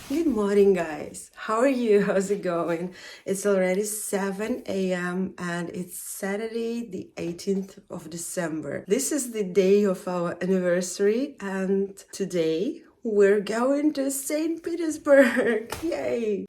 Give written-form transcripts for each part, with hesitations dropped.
Good morning, guys. How are you? How's it going? It's already 7 a.m. and it's Saturday, the 18th of December. This is the day of our anniversary, and today we're going to St. Petersburg. Yay!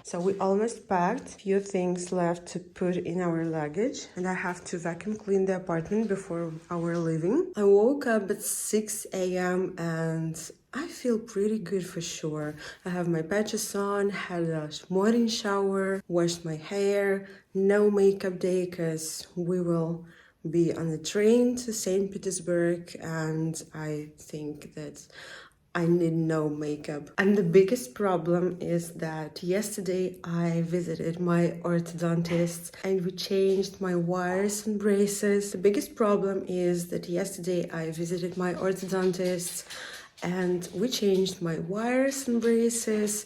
So we almost packed. Few things left to put in our luggage, and I have to vacuum clean the apartment before our leaving. I woke up at 6 a.m. and I feel pretty good for sure. I have my patches on, had a morning shower, washed my hair, no makeup day because we will be on the train to St. Petersburg, and I think that I need no makeup. And the biggest problem is that yesterday I visited my orthodontist and we changed my wires and braces. The biggest problem is that yesterday I visited my orthodontist and we changed my wires and braces.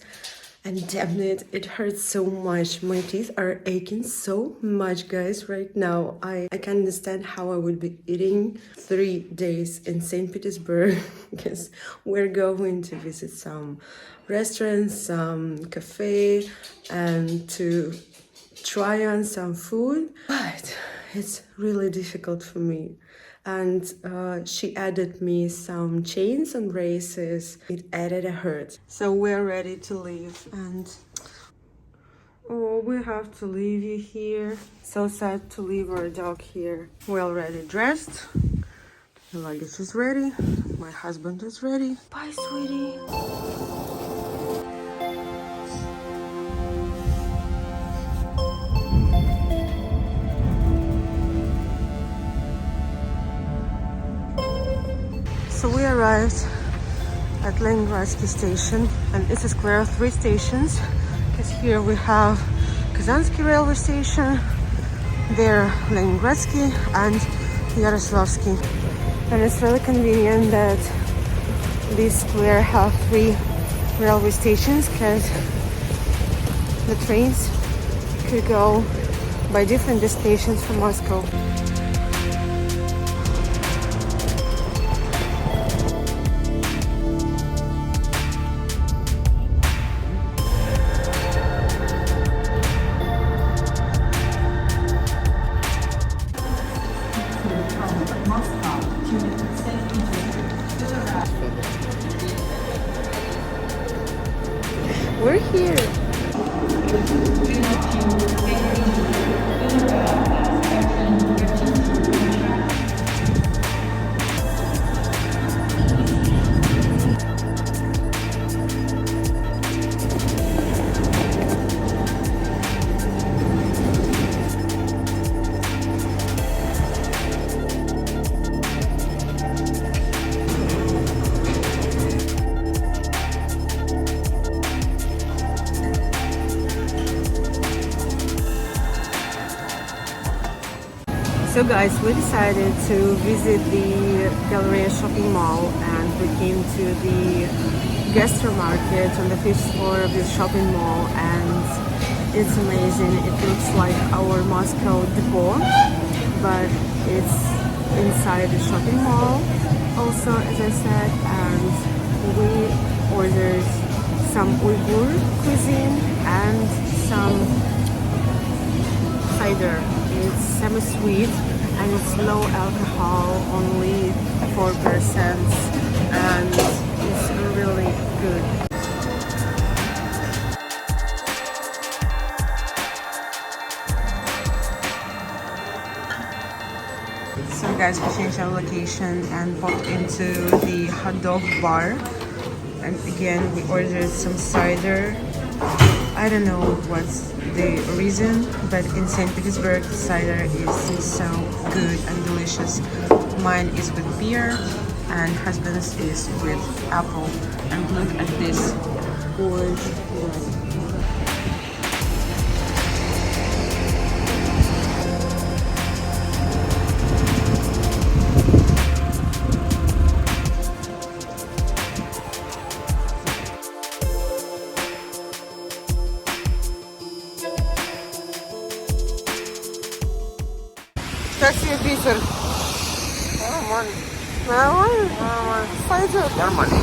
And damn it, it hurts so much. My teeth are aching so much, guys, right now. I can't understand how I would be eating 3 days in St. Petersburg because we're going to visit some restaurants, some cafe, and to try on some food. But it's really difficult for me. And she added me some chains and braces. It added a hurt. So we're ready to leave, and oh, we have to leave you here. So sad to leave our dog here. We're already dressed. The luggage is ready. My husband is ready. Bye, sweetie. So we arrived at Leningradsky station, and it's a square of 3 stations, because here we have Kazansky railway station, there Leningradsky and Yaroslavsky. And it's really convenient that this square have 3 railway stations, because the trains could go by different destinations from Moscow. We're here. So guys, we decided to visit the Galleria shopping mall, and we came to the gastro market on the 5th floor of this shopping mall, and it's amazing. It looks like our Moscow depot, but it's inside the shopping mall also, as I said, and we ordered some Uyghur cuisine and some cider. It's semi-sweet and it's low alcohol, only 4%, and it's really good. So guys, we changed our location and popped into the hot dog bar, and again we ordered some cider. I don't know what's the reason, but in St. Petersburg cider is so good and delicious. Mine is with beer and husband's is with apple. And look at this orange wine. красивый Питер. Нормально. Нормально? Нормально. Пойдет. Нормально.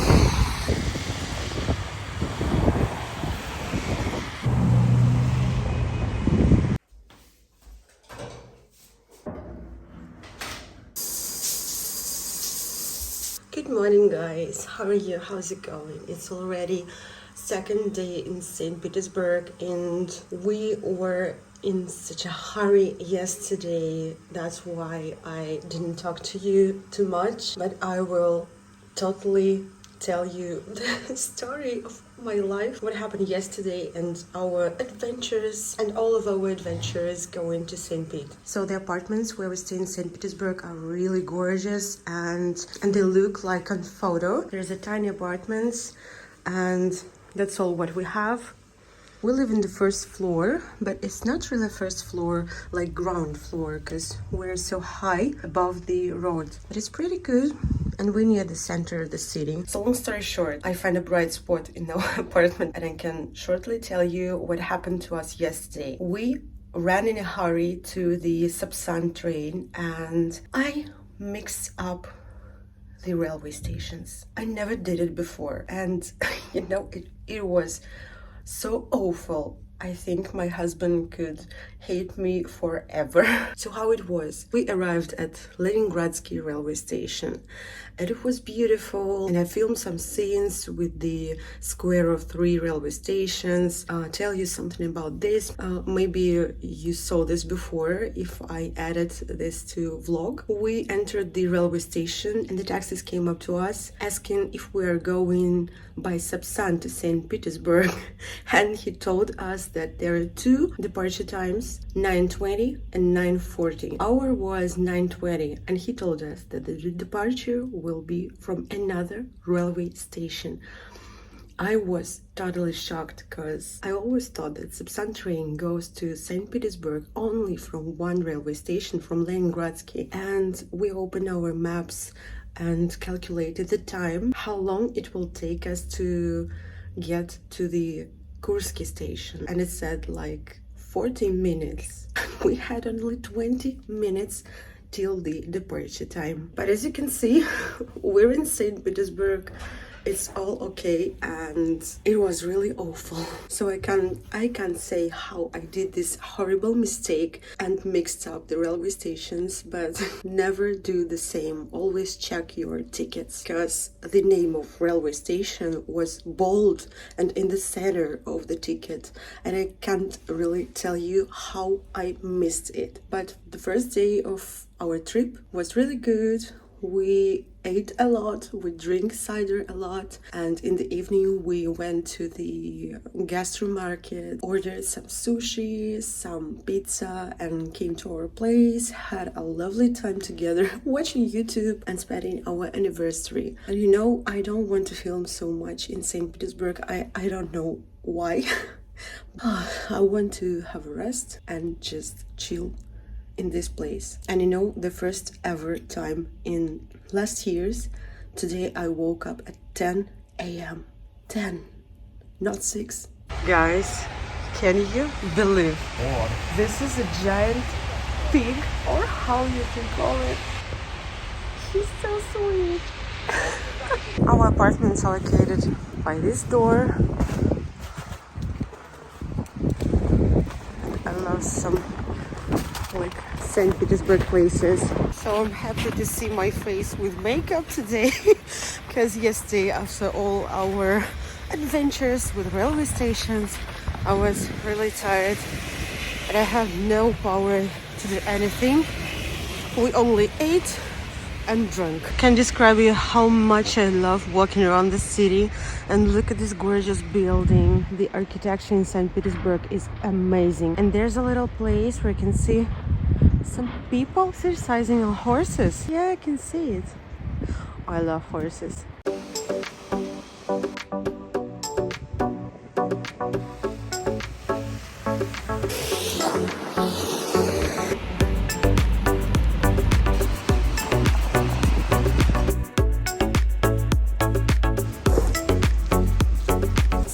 Good morning, guys. How are you? How's it going? It's already second day in St. Petersburg, and we were in such a hurry yesterday. That's why I didn't talk to you too much, but I will totally tell you the story of my life, what happened yesterday, and our adventures, and all of our adventures going to St. Pete. So the apartments where we stay in St. Petersburg are really gorgeous, and they look like on photo. There's a tiny apartments, and that's all what we have. We live in the first floor, but it's not really first floor, like ground floor, because we're so high above the road. But it's pretty good, and we're near the center of the city. So long story short, I find a bright spot in our apartment, and I can shortly tell you what happened to us yesterday. We ran in a hurry to the Sapsan train, and I mixed up the railway stations. I never did it before, and it was so awful. I think my husband could hate me forever. So how it was, we arrived at Leningradsky railway station, and it was beautiful, and I filmed some scenes with the square of 3 railway stations. Tell you something about this. Maybe you saw this before if I added this to vlog. We entered the railway station, and the taxis came up to us asking if we are going by Sapsan to St. Petersburg. And he told us that there are 2 departure times, 9:20 and 9:40. Our was 9:20, and he told us that the departure will be from another railway station. I was totally shocked, because I always thought that Sapsan train goes to St. Petersburg only from one railway station, from Leningradsky. And we opened our maps and calculated the time, how long it will take us to get to the Kursky station, and it said like 14 minutes. We had only 20 minutes till the departure time. But as you can see, we're in St. Petersburg. It's all okay, and it was really awful. So I can't say how I did this horrible mistake and mixed up the railway stations, but never do the same. Always check your tickets, because the name of railway station was bold and in the center of the ticket, and I can't really tell you how I missed it. But the first day of our trip was really good. We ate a lot, we drank cider a lot, and in the evening we went to the gastro market, ordered some sushi, some pizza, and came to our place, had a lovely time together watching YouTube and spending our anniversary. And I don't want to film so much in St. Petersburg. I don't know why. I want to have a rest and just chill in this place. And the first ever time in last years, today I woke up at 10 a.m. 10, not 6. Guys, can you believe this is a giant pig, or how you can call it? He's so sweet. Our apartment is located by this door. I love some St. Petersburg places. So I'm happy to see my face with makeup today, because yesterday, after all our adventures with railway stations, I was really tired and I have no power to do anything. We only ate and drank. I can describe you how much I love walking around the city, and look at this gorgeous building. The architecture in St. Petersburg is amazing. And there's a little place where you can see some people exercising on horses. Yeah, I can see it. I love horses.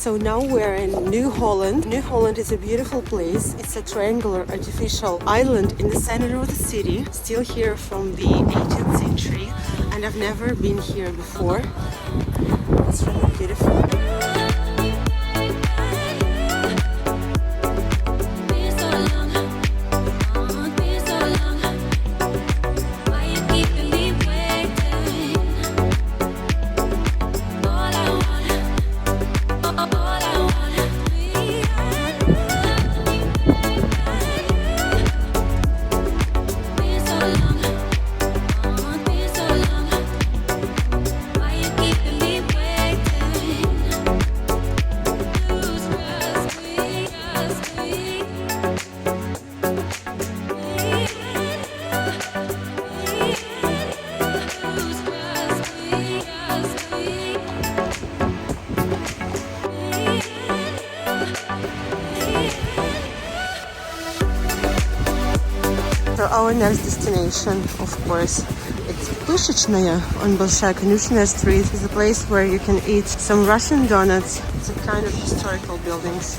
So now we're in New Holland. New Holland is a beautiful place. It's a triangular artificial island in the center of the city, still here from the 18th century, and I've never been here before. It's really beautiful. So our next destination, of course, it's Пышечная on Большая Конюшенная Street. It's a place where you can eat some Russian donuts. It's a kind of historical buildings.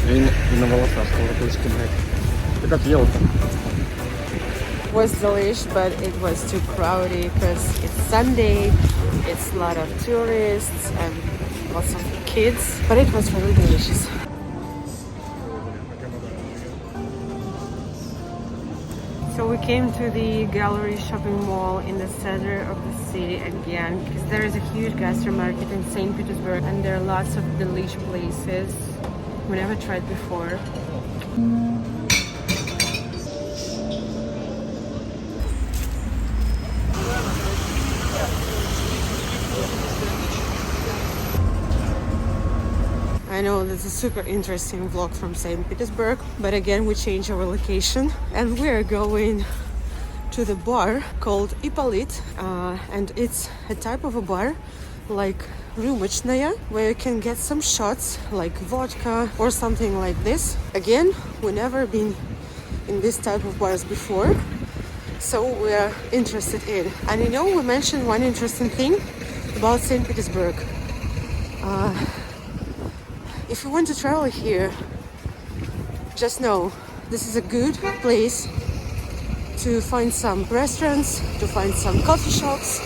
И на волосах колокольчики, блядь. Ты как ел-то? Was delish, but it was too crowded because it's Sunday. It's a lot of tourists and lots of kids, but it was really delicious. So we came to the gallery shopping mall in the center of the city again because there is a huge gastro market in St. Petersburg and there are lots of delicious places we never tried before. I know this is a super interesting vlog from St. Petersburg, but again we changed our location and we're going to the bar called Ippolit, and it's a type of a bar like Rюмочная, where you can get some shots like vodka or something like this. Again, we never been in this type of bars before, so we're interested in. And you know, we mentioned one interesting thing about St. Petersburg. If you want to travel here, just know this is a good place to find some restaurants, to find some coffee shops,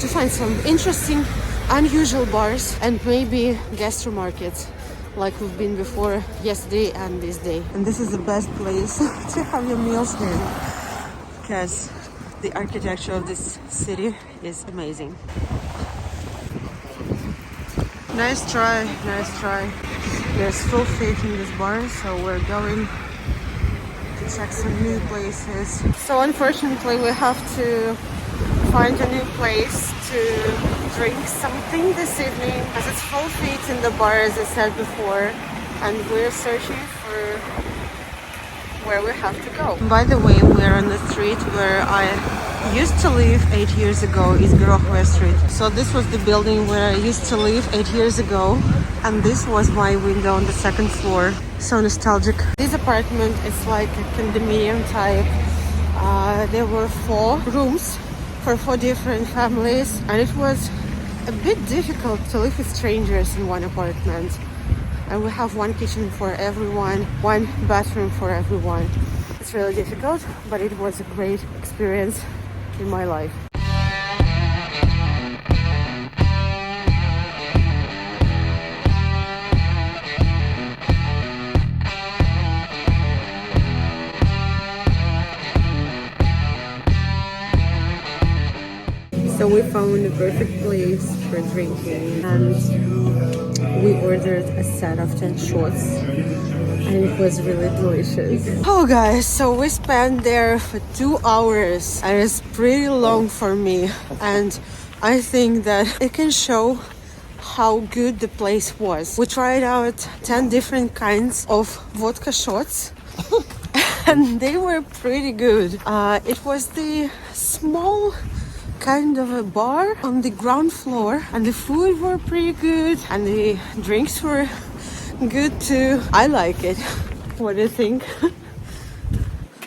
to find some interesting, unusual bars, and maybe gastro markets like we've been before yesterday and this day. And this is the best place to have your meals here because the architecture of this city is amazing. Nice try, nice try. There's full feet in this bar, so we're going to check some new places. So unfortunately we have to find a new place to drink something this evening as it's full feet in the bar, as I said before, and we're searching for where we have to go. By the way, we're on the street where I used to live 8 years ago, is Гороховая Street. So this was the building where I used to live 8 years ago, and this was my window on the second floor. So nostalgic. This apartment is like a condominium type. There were 4 rooms for 4 different families, and it was a bit difficult to live with strangers in one apartment. And we have one kitchen for everyone, one bathroom for everyone. It's really difficult, but it was a great experience in my life. So we found a perfect place for drinking, and we ordered a set of 10 shots, and it was really delicious. Oh guys, so we spent there for 2 hours, and it's pretty long for me, and I think that it can show how good the place was. We tried out 10 different kinds of vodka shots and they were pretty good. It was the small kind of a bar on the ground floor, and the food were pretty good and the drinks were good too. I like it. What do you think?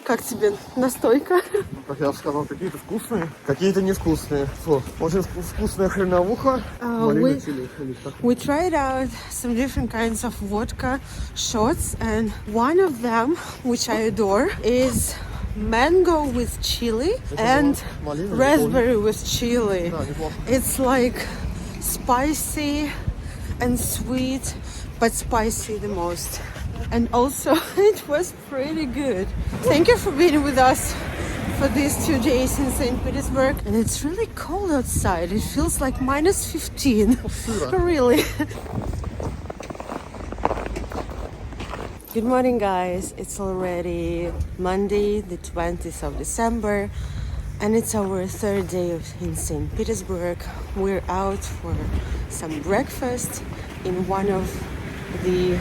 Как тебе настойка? Как я сказал, какие-то вкусные, какие-то невкусные. Фу, очень вкусная хреновуха. We tried out some different kinds of vodka shots, and one of them, which I adore, is mango with chili and raspberry with chili. It's like spicy and sweet, but spicy the most. And also it was pretty good. Thank you for being with us for these 2 days in St. Petersburg. And it's really cold outside. It feels like minus 15. Really. Good morning, guys. It's already Monday, the 20th of December, and it's our 3rd day in St. Petersburg. We're out for some breakfast in one of the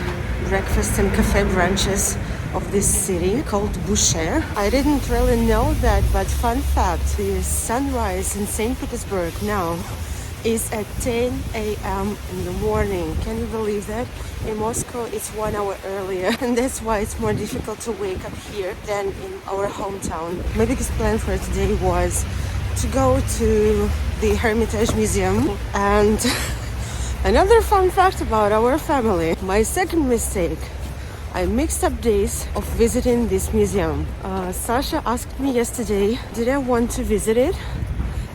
breakfast and cafe branches of this city called Boucher. I didn't really know that, but fun fact, the sunrise in St. Petersburg now is at 10 a.m. in the morning. Can you believe that? In Moscow it's 1 hour earlier, and that's why it's more difficult to wake up here than in our hometown. My biggest plan for today was to go to the Hermitage Museum. And another fun fact about our family, my second mistake, I mixed up days of visiting this museum. Sasha asked me yesterday, did I want to visit it?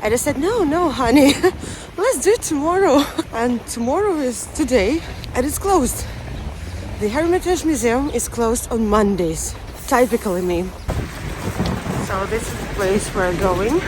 And I said, no, honey, let's do it tomorrow. And tomorrow is today, and it's closed. The Hermitage Museum is closed on Mondays. Typically me. So this is the place we're going.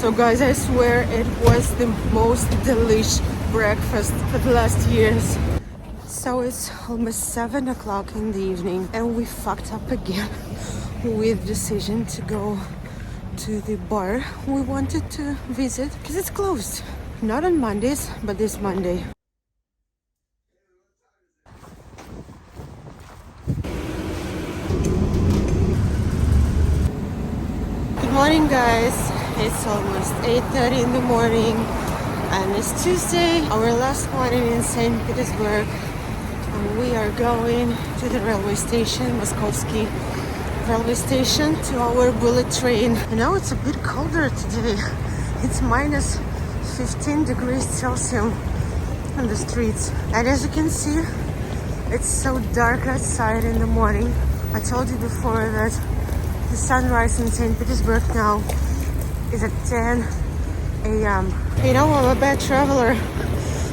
So guys, I swear it was the most delicious breakfast for the last years. So it's almost 7 o'clock in the evening, and we fucked up again with decision to go to the bar we wanted to visit because it's closed. Not on Mondays, but this Monday. Good morning, guys. It's almost 8:30 in the morning, and it's Tuesday, our last morning in St. Petersburg. And we are going to the railway station, Moskovsky railway station, to our bullet train. And now it's a bit colder today. It's minus 15 degrees Celsius on the streets. And as you can see, it's so dark outside in the morning. I told you before that the sunrise in St. Petersburg now is at 10 a.m. You know, I'm a bad traveler,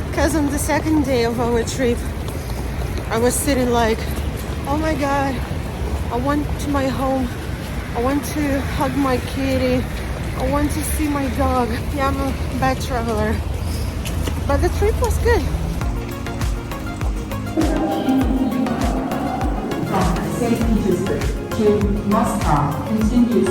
because on the second day of our trip, I was sitting like, oh my god, I want to my home, I want to hug my kitty, I want to see my dog. Yeah, I'm a bad traveler, but the trip was good. From St. Petersburg to Moscow, continue